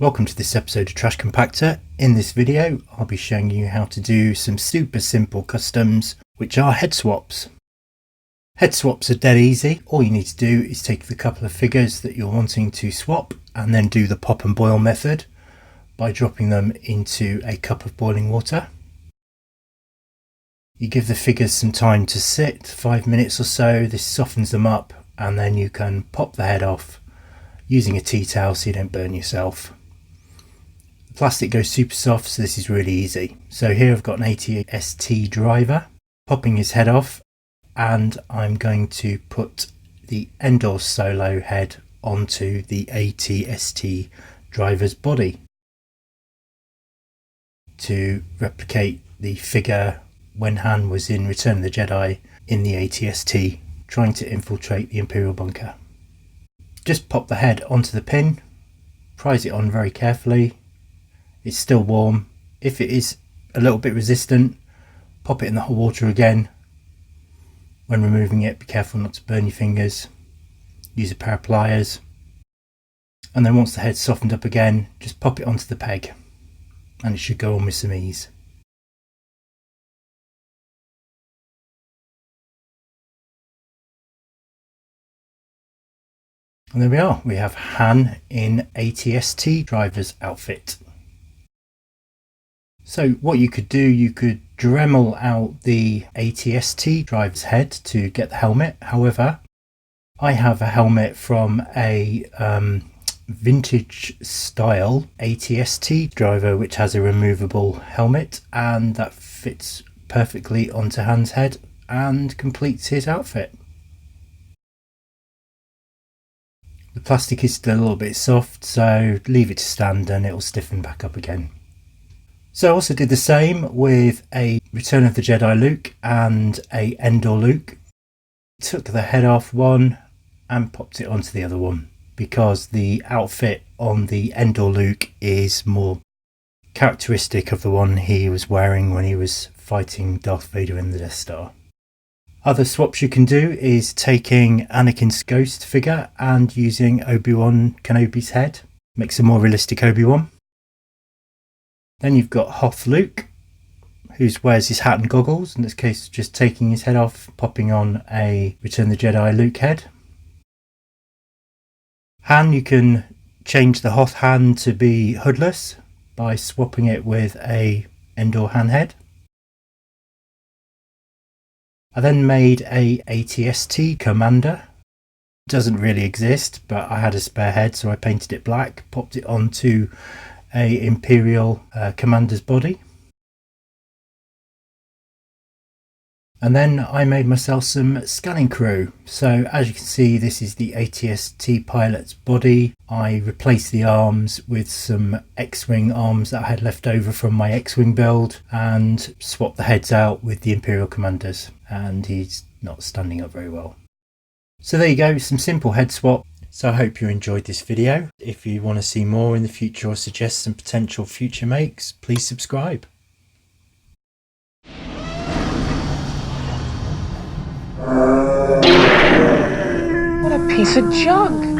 Welcome to this episode of Trash Compactor. In this video I'll be showing you how to do some super simple customs which are head swaps. Head swaps are dead easy. All you need to do is take the couple of figures that you're wanting to swap and then do the pop and boil method by dropping them into a cup of boiling water. You give the figures some time to sit, 5 minutes or so. This softens them up and then you can pop the head off using a tea towel so you don't burn yourself. The plastic goes super soft, so this is really easy. So here I've got an ATST driver, popping his head off, and I'm going to put the Endor Solo head onto the ATST driver's body to replicate the figure when Han was in Return of the Jedi in the ATST, trying to infiltrate the Imperial bunker. Just pop the head onto the pin, prise it on very carefully. It's still warm. If it is a little bit resistant, pop it in the hot water again. When removing it, be careful not to burn your fingers. Use a pair of pliers. And then once the head's softened up again, just pop it onto the peg and it should go on with some ease. And there we are, we have Han in ATST driver's outfit. So what you could do, you could Dremel out the ATST driver's head to get the helmet. However, I have a helmet from a vintage style ATST driver which has a removable helmet, and that fits perfectly onto Han's head and completes his outfit. The plastic is still a little bit soft, so leave it to stand and it will stiffen back up again. So I also did the same with a Return of the Jedi Luke and a Endor Luke. Took the head off one and popped it onto the other one because the outfit on the Endor Luke is more characteristic of the one he was wearing when he was fighting Darth Vader in the Death Star. Other swaps you can do is taking Anakin's ghost figure and using Obi-Wan Kenobi's head. Makes a more realistic Obi-Wan. Then you've got Hoth Luke, who wears his hat and goggles. In this case, just taking his head off, popping on a Return of the Jedi Luke head. Han, you can change the Hoth Han to be hoodless by swapping it with a Endor Han head. I then made a ATST Commander. Doesn't really exist, but I had a spare head, so I painted it black, popped it onto a Imperial Commander's body. And then I made myself some scanning crew. So as you can see, this is the ATST pilot's body. I replaced the arms with some X-Wing arms that I had left over from my X-Wing build and swapped the heads out with the Imperial Commanders, and he's not standing up very well. So there you go, some simple head swap. So I hope you enjoyed this video. If you want to see more in the future or suggest some potential future makes, please subscribe. What a piece of junk!